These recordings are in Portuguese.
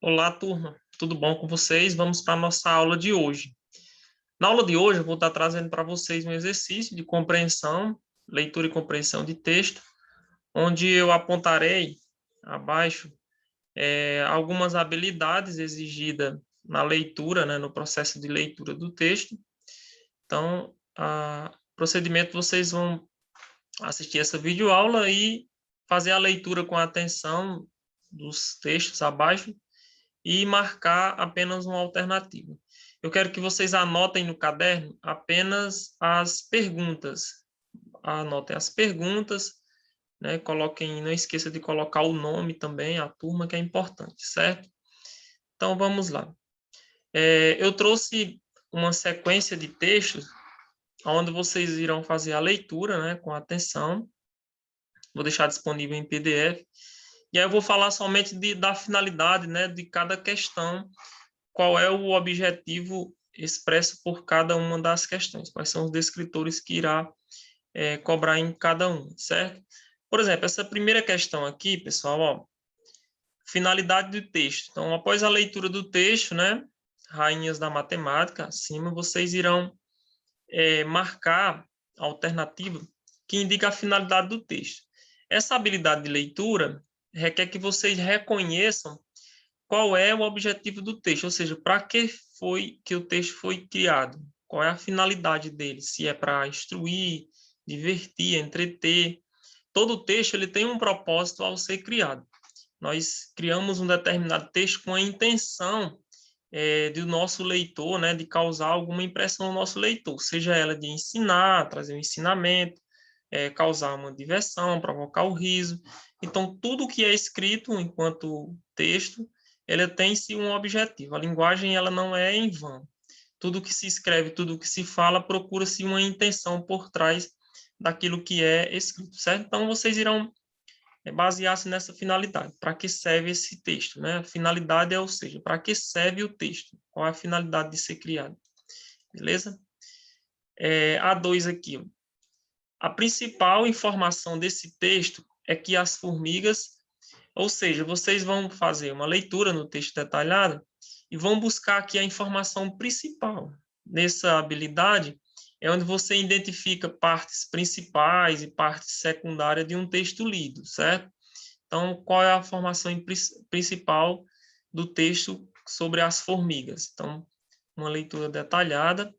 Olá, turma. Tudo bom com vocês? Vamos para a nossa aula de hoje. Na aula de hoje, eu vou estar trazendo para vocês um exercício de compreensão, leitura e compreensão de texto, onde eu apontarei abaixo algumas habilidades exigidas na leitura, né, no processo de leitura do texto. Então, procedimento, vocês vão assistir essa videoaula e fazer a leitura com atenção dos textos abaixo e marcar apenas uma alternativa. Eu quero que vocês anotem no caderno apenas as perguntas. Anotem as perguntas, né? Coloquem, não esqueça de colocar o nome também, a turma, que é importante, certo? Então, vamos lá. Eu trouxe uma sequência de textos onde vocês irão fazer a leitura, né, com atenção. Vou deixar disponível em PDF. E aí eu vou falar somente da finalidade, né, de cada questão, qual é o objetivo expresso por cada uma das questões, quais são os descritores que irá cobrar em cada um, certo? Por exemplo, essa primeira questão aqui, pessoal, ó, finalidade do texto. Então, após a leitura do texto, né, Rainhas da Matemática, acima, vocês irão marcar a alternativa que indica a finalidade do texto. Essa habilidade de leitura requer que vocês reconheçam qual é o objetivo do texto, ou seja, para que foi que o texto foi criado, qual é a finalidade dele, se é para instruir, divertir, entreter. Todo texto ele tem um propósito ao ser criado. Nós criamos um determinado texto com a intenção do nosso leitor, né, de causar alguma impressão no nosso leitor, seja ela de ensinar, trazer um ensinamento, causar uma diversão, provocar o riso. Então, tudo que é escrito enquanto texto, ele tem em si um objetivo. A linguagem ela não é em vão. Tudo que se escreve, tudo que se fala, procura-se uma intenção por trás daquilo que é escrito, certo? Então, vocês irão basear-se nessa finalidade. Para que serve esse texto, né? A finalidade é, ou seja, para que serve o texto? Qual é a finalidade de ser criado? Beleza? A2 aqui. A principal informação desse texto é que as formigas, ou seja, vocês vão fazer uma leitura no texto detalhado e vão buscar aqui a informação principal. Nessa habilidade é onde você identifica partes principais e partes secundárias de um texto lido, certo? Então, qual é a informação principal do texto sobre as formigas? Então, uma leitura detalhada,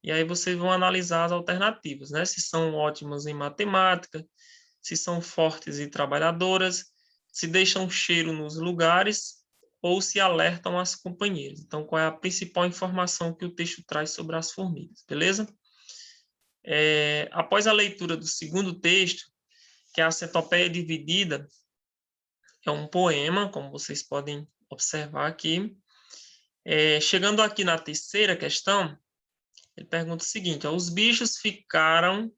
e aí vocês vão analisar as alternativas, né? Se são ótimas em matemática, se são fortes e trabalhadoras, se deixam cheiro nos lugares ou se alertam as companheiras. Então, qual é a principal informação que o texto traz sobre as formigas, beleza? Após a leitura do segundo texto, que é a Centopeia Dividida, é um poema, como vocês podem observar aqui. Chegando aqui na terceira questão, ele pergunta o seguinte: ó, os bichos ficaram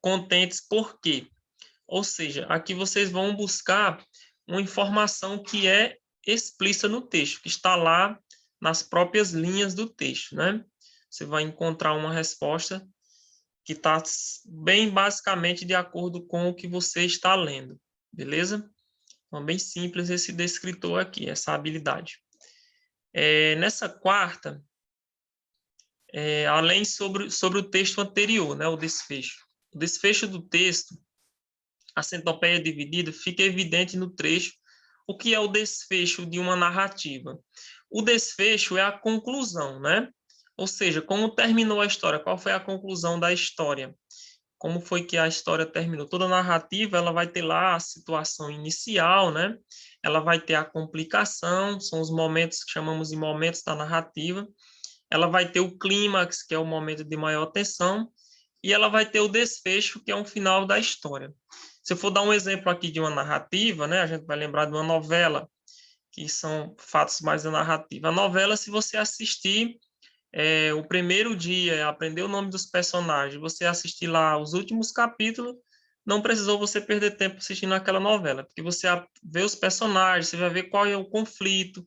contentes por quê? Ou seja, aqui vocês vão buscar uma informação que é explícita no texto, que está lá nas próprias linhas do texto, né? Você vai encontrar uma resposta que está bem basicamente de acordo com o que você está lendo, beleza? Então, bem simples esse descritor aqui, essa habilidade. Nessa quarta, além sobre o texto anterior, né, o desfecho. O desfecho do texto, a centopeia dividida, fica evidente no trecho o que é o desfecho de uma narrativa. O desfecho é a conclusão, né? Ou seja, como terminou a história, qual foi a conclusão da história? Como foi que a história terminou? Toda narrativa, ela vai ter lá a situação inicial, né? Ela vai ter a complicação, são os momentos que chamamos de momentos da narrativa. Ela vai ter o clímax, que é o momento de maior tensão, e ela vai ter o desfecho, que é o final da história. Se eu for dar um exemplo aqui de uma narrativa, né? A gente vai lembrar de uma novela, que são fatos mais da narrativa. A novela, se você assistir o primeiro dia, aprender o nome dos personagens, você assistir lá os últimos capítulos, não precisou você perder tempo assistindo aquela novela, porque você vê os personagens, você vai ver qual é o conflito,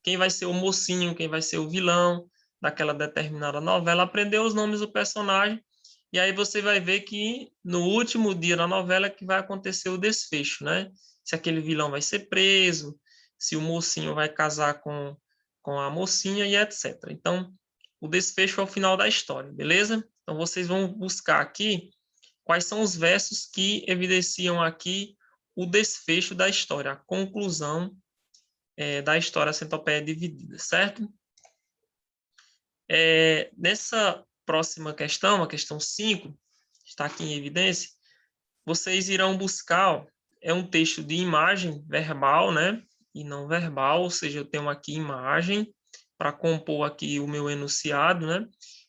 quem vai ser o mocinho, quem vai ser o vilão daquela determinada novela, aprender os nomes do personagem, e aí você vai ver que no último dia da novela é que vai acontecer o desfecho, né? Se aquele vilão vai ser preso, se o mocinho vai casar com a mocinha e etc. Então, o desfecho é o final da história, beleza? Então, vocês vão buscar aqui quais são os versos que evidenciam aqui o desfecho da história, a conclusão da história Centopeia Dividida, certo? Nessa próxima questão, a questão 5, está aqui em evidência, vocês irão buscar, é um texto de imagem verbal, né? E não verbal, ou seja, eu tenho aqui imagem para compor aqui o meu enunciado, né?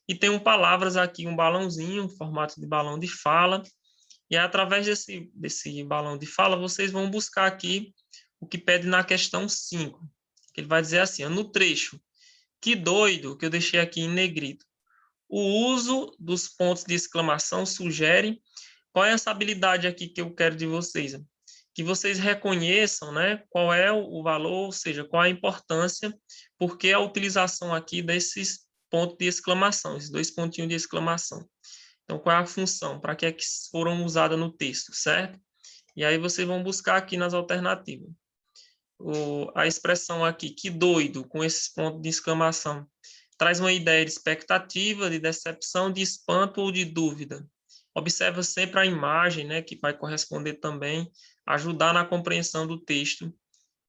E tenho palavras aqui, um balãozinho, um formato de balão de fala. E através desse balão de fala, vocês vão buscar aqui o que pede na questão 5. Que ele vai dizer assim, no trecho, que doido, que eu deixei aqui em negrito. O uso dos pontos de exclamação sugere qual é essa habilidade aqui que eu quero de vocês? Que vocês reconheçam, né, qual é o valor, ou seja, qual a importância, porque a utilização aqui desses pontos de exclamação, esses 2 pontinhos de exclamação. Então, qual é a função? Para que é que foram usadas no texto, certo? E aí vocês vão buscar aqui nas alternativas. A expressão aqui, que doido, com esses pontos de exclamação, traz uma ideia de expectativa, de decepção, de espanto ou de dúvida. Observa sempre a imagem, né, que vai corresponder também, ajudar na compreensão do texto,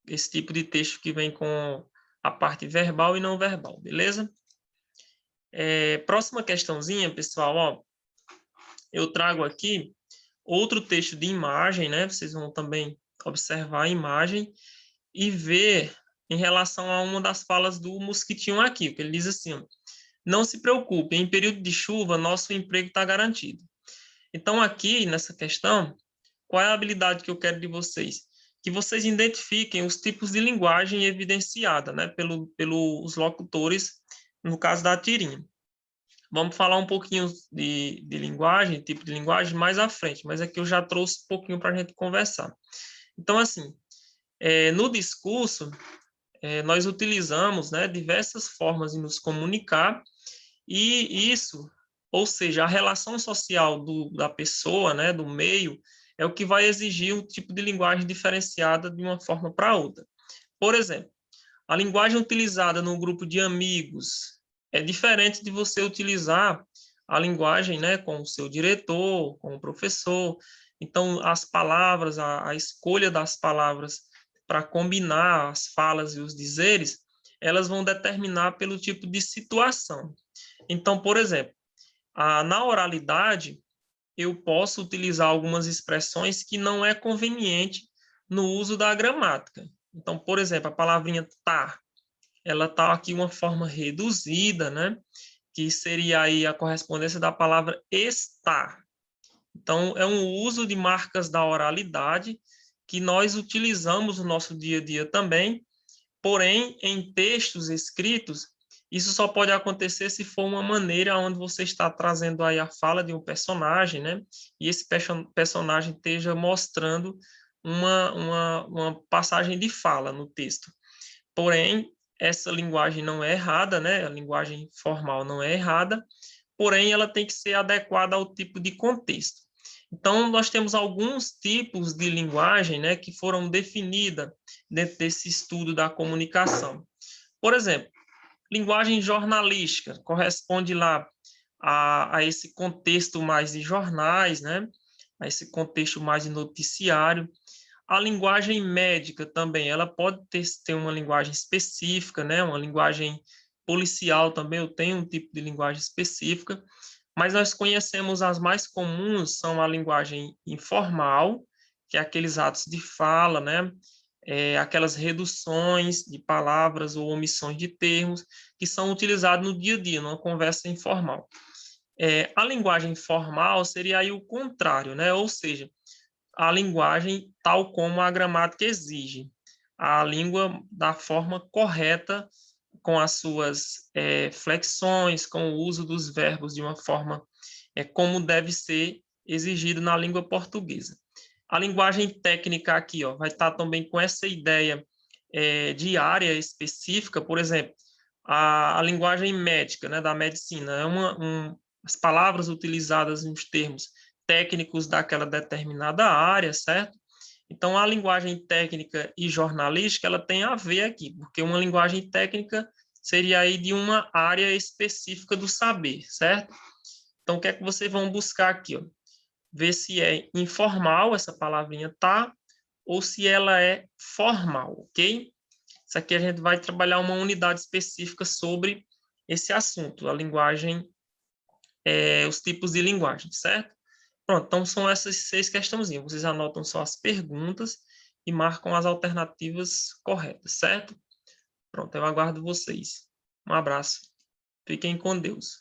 esse tipo de texto que vem com a parte verbal e não verbal, beleza? Próxima questãozinha, pessoal, ó, eu trago aqui outro texto de imagem, né? Vocês vão também observar a imagem e ver em relação a uma das falas do Mosquitinho aqui, que ele diz assim, ó, não se preocupe, em período de chuva, nosso emprego está garantido. Então, aqui, nessa questão, qual é a habilidade que eu quero de vocês? Que vocês identifiquem os tipos de linguagem evidenciada, né, pelos locutores, no caso da tirinha. Vamos falar um pouquinho de linguagem, tipo de linguagem, mais à frente, mas aqui eu já trouxe um pouquinho para a gente conversar. Então, assim, no discurso, nós utilizamos, né, diversas formas de nos comunicar, e isso, ou seja, a relação social da pessoa, né, do meio, é o que vai exigir um tipo de linguagem diferenciada de uma forma para outra. Por exemplo, a linguagem utilizada num grupo de amigos é diferente de você utilizar a linguagem, né, com o seu diretor, com o professor. Então, as palavras, a escolha das palavras para combinar as falas e os dizeres, elas vão determinar pelo tipo de situação. Então, por exemplo, na oralidade, eu posso utilizar algumas expressões que não é conveniente no uso da gramática. Então, por exemplo, a palavrinha tá, ela tá aqui uma forma reduzida, né? Que seria aí a correspondência da palavra estar. Então, é um uso de marcas da oralidade que nós utilizamos no nosso dia a dia também, porém, em textos escritos, isso só pode acontecer se for uma maneira onde você está trazendo aí a fala de um personagem, né? E esse personagem esteja mostrando uma passagem de fala no texto. Porém, essa linguagem não é errada, né? A linguagem formal não é errada, porém, ela tem que ser adequada ao tipo de contexto. Então, nós temos alguns tipos de linguagem, né, que foram definidas dentro desse estudo da comunicação. Por exemplo, linguagem jornalística corresponde lá a esse contexto mais de jornais, né, a esse contexto mais de noticiário. A linguagem médica também, ela pode ter uma linguagem específica, né, uma linguagem policial também, eu tenho um tipo de linguagem específica, mas nós conhecemos as mais comuns, são a linguagem informal, que é aqueles atos de fala, né? Aquelas reduções de palavras ou omissões de termos que são utilizados no dia a dia, numa conversa informal. A linguagem formal seria aí o contrário, né? Ou seja, a linguagem tal como a gramática exige, a língua da forma correta, com as suas flexões, com o uso dos verbos de uma forma como deve ser exigido na língua portuguesa. A linguagem técnica aqui vai estar também com essa ideia de área específica, por exemplo, a linguagem médica, né, da medicina, as palavras utilizadas nos termos técnicos daquela determinada área, certo? Então, a linguagem técnica e jornalística, ela tem a ver aqui, porque uma linguagem técnica seria aí de uma área específica do saber, certo? Então, o que é que vocês vão buscar aqui, ó? Ver se é informal, essa palavrinha tá, ou se ela é formal, ok? Isso aqui a gente vai trabalhar uma unidade específica sobre esse assunto, a linguagem, os tipos de linguagem, certo? Pronto, então são essas 6 questãozinhas. Vocês anotam só as perguntas e marcam as alternativas corretas, certo? Pronto, eu aguardo vocês. Um abraço. Fiquem com Deus.